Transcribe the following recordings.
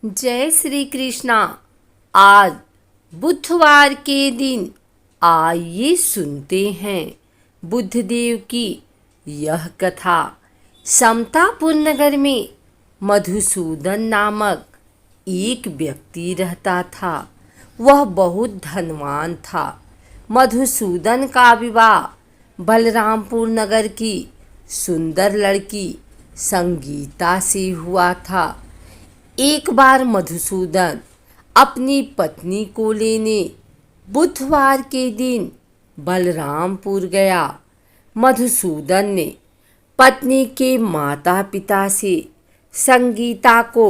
जय श्री कृष्णा। आज बुधवार के दिन आइए सुनते हैं बुद्धदेव की यह कथा। समतापुर नगर में मधुसूदन नामक एक व्यक्ति रहता था। वह बहुत धनवान था। मधुसूदन का विवाह बलरामपुर नगर की सुंदर लड़की संगीता से हुआ था। एक बार मधुसूदन अपनी पत्नी को लेने बुधवार के दिन बलरामपुर गया। मधुसूदन ने पत्नी के माता पिता से संगीता को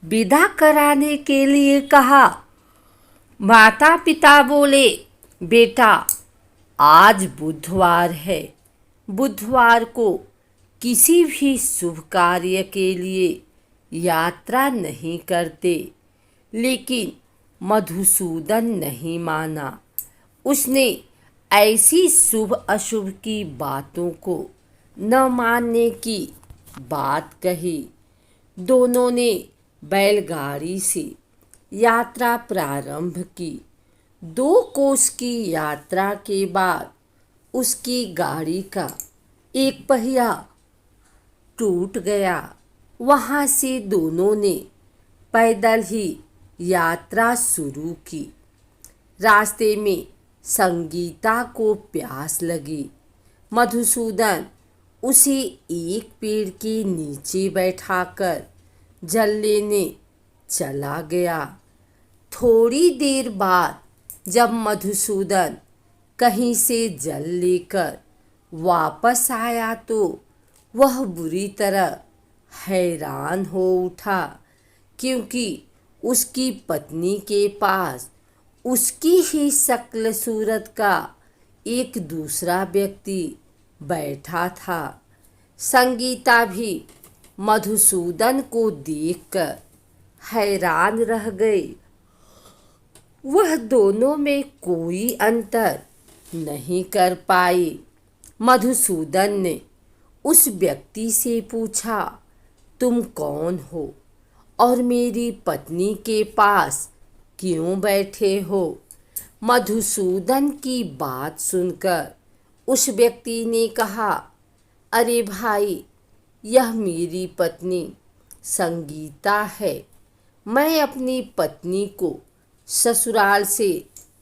विदा कराने के लिए कहा। माता पिता बोले, बेटा आज बुधवार है। बुधवार को किसी भी शुभ कार्य के लिए यात्रा नहीं करते। लेकिन मधुसूदन नहीं माना। उसने ऐसी शुभ अशुभ की बातों को न मानने की बात कही। दोनों ने बैलगाड़ी से यात्रा प्रारंभ की। 2 कोस की यात्रा के बाद उसकी गाड़ी का एक पहिया टूट गया। वहाँ से दोनों ने पैदल ही यात्रा शुरू की। रास्ते में संगीता को प्यास लगी। मधुसूदन उसे एक पेड़ के नीचे बैठाकर जल लेने चला गया। थोड़ी देर बाद जब मधुसूदन कहीं से जल लेकर वापस आया तो वह बुरी तरह हैरान हो उठा, क्योंकि उसकी पत्नी के पास उसकी ही शक्ल सूरत का एक दूसरा व्यक्ति बैठा था। संगीता भी मधुसूदन को देखकर हैरान रह गई। वह दोनों में कोई अंतर नहीं कर पाई। मधुसूदन ने उस व्यक्ति से पूछा, तुम कौन हो और मेरी पत्नी के पास क्यों बैठे हो? मधुसूदन की बात सुनकर उस व्यक्ति ने कहा, अरे भाई, यह मेरी पत्नी संगीता है। मैं अपनी पत्नी को ससुराल से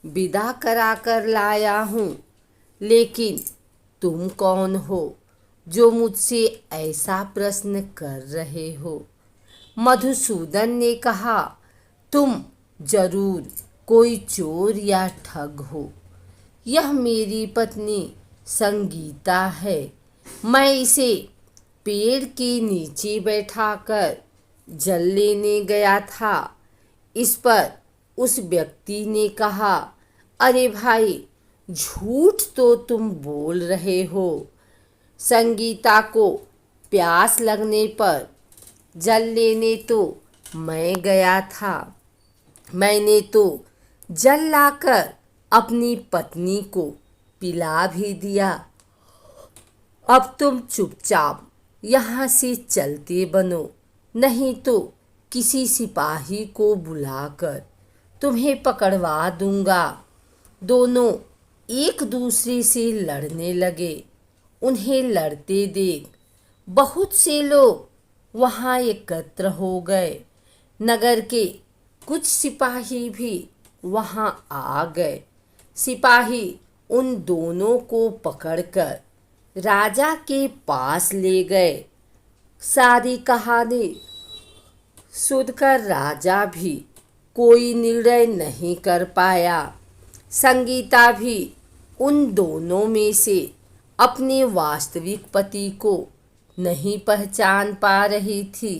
विदा कराकर लाया हूँ। लेकिन तुम कौन हो जो मुझसे ऐसा प्रश्न कर रहे हो? मधुसूदन ने कहा, तुम जरूर कोई चोर या ठग हो। यह मेरी पत्नी संगीता है। मैं इसे पेड़ के नीचे बैठाकर जल लेने गया था। इस पर उस व्यक्ति ने कहा, अरे भाई, झूठ तो तुम बोल रहे हो। संगीता को प्यास लगने पर जल लेने तो मैं गया था। मैंने तो जल लाकर अपनी पत्नी को पिला भी दिया। अब तुम चुपचाप यहाँ से चलते बनो, नहीं तो किसी सिपाही को बुलाकर तुम्हें पकड़वा दूंगा। दोनों एक दूसरे से लड़ने लगे। उन्हें लड़ते देख बहुत से लोग वहाँ एकत्र हो गए। नगर के कुछ सिपाही भी वहाँ आ गए। सिपाही उन दोनों को पकड़कर राजा के पास ले गए। सारी कहानी सुनकर राजा भी कोई निर्णय नहीं कर पाया। संगीता भी उन दोनों में से अपने वास्तविक पति को नहीं पहचान पा रही थी।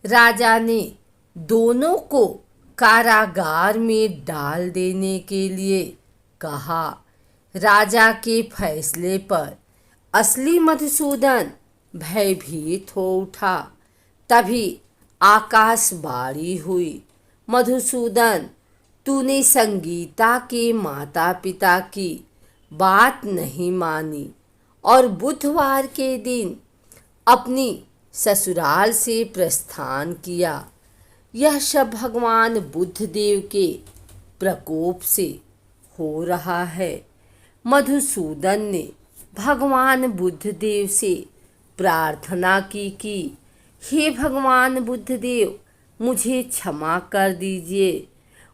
राजा ने दोनों को कारागार में डाल देने के लिए कहा। राजा के फैसले पर असली मधुसूदन भयभीत हो उठा। तभी आकाशवाणी हुई, मधुसूदन, तूने संगीता के माता पिता की बात नहीं मानी और बुधवार के दिन अपनी ससुराल से प्रस्थान किया। यह सब भगवान बुद्ध देव के प्रकोप से हो रहा है। मधुसूदन ने भगवान बुद्ध देव से प्रार्थना की कि हे भगवान बुद्ध देव, मुझे क्षमा कर दीजिए।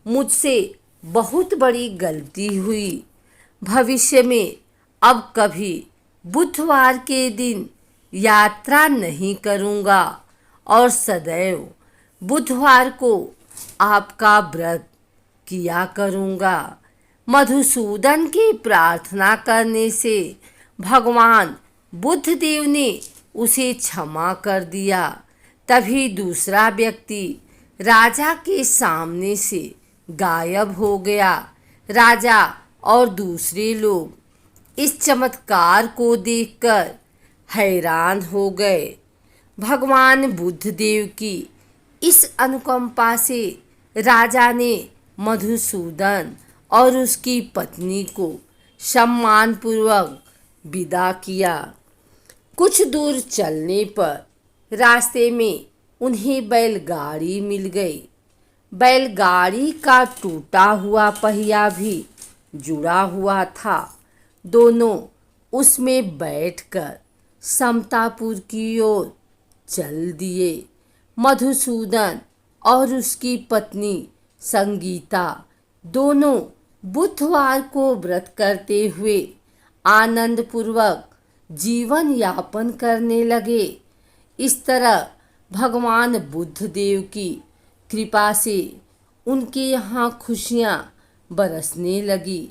मुझसे बहुत बड़ी गलती हुई। भविष्य में अब कभी बुधवार के दिन यात्रा नहीं करूँगा और सदैव बुधवार को आपका व्रत किया करूँगा। मधुसूदन की प्रार्थना करने से भगवान बुद्ध देव ने उसे क्षमा कर दिया। तभी दूसरा व्यक्ति राजा के सामने से गायब हो गया। राजा और दूसरे लोग इस चमत्कार को देखकर हैरान हो गए। भगवान बुद्ध देव की इस अनुकंपा से राजा ने मधुसूदन और उसकी पत्नी को सम्मानपूर्वक विदा किया। कुछ दूर चलने पर रास्ते में उन्हें बैलगाड़ी मिल गई। बैलगाड़ी का टूटा हुआ पहिया भी जुड़ा हुआ था। दोनों उसमें बैठकर समतापुर की ओर चल दिए। मधुसूदन और उसकी पत्नी संगीता दोनों बुधवार को व्रत करते हुए आनंदपूर्वक जीवन यापन करने लगे। इस तरह भगवान बुद्ध देव की कृपा से उनके यहाँ खुशियाँ बरसने लगी।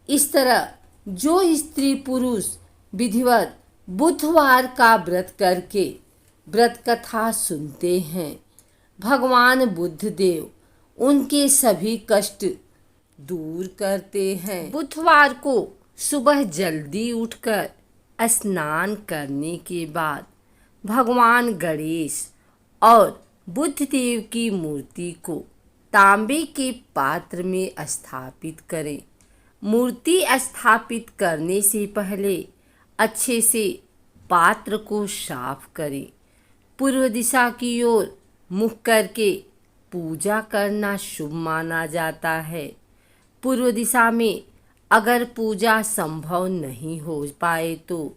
इस तरह जो स्त्री पुरुष विधिवत बुधवार का व्रत करके व्रत कथा सुनते हैं, भगवान बुद्ध देव उनके सभी कष्ट दूर करते हैं। बुधवार को सुबह जल्दी उठकर स्नान करने के बाद भगवान गणेश और बुद्ध देव की मूर्ति को तांबे के पात्र में स्थापित करें। मूर्ति स्थापित करने से पहले अच्छे से पात्र को साफ करें। पूर्व दिशा की ओर मुख करके पूजा करना शुभ माना जाता है। पूर्व दिशा में अगर पूजा संभव नहीं हो पाए तो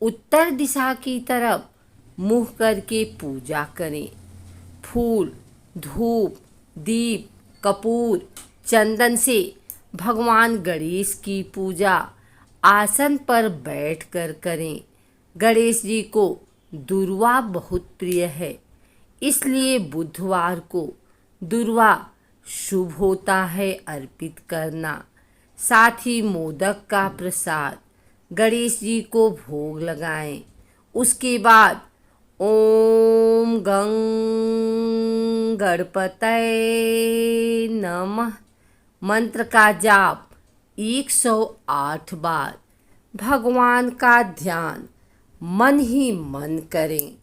उत्तर दिशा की तरफ मुँह करके पूजा करें। फूल, धूप, दीप, कपूर, चंदन से भगवान गणेश की पूजा आसन पर बैठकर करें। गणेश जी को दुर्वा बहुत प्रिय है, इसलिए बुधवार को दुर्वा शुभ होता है अर्पित करना। साथ ही मोदक का प्रसाद गणेश जी को भोग लगाएं। उसके बाद ओम गं गणपतये नमः मंत्र का जाप 108 बार भगवान का ध्यान मन ही मन करें।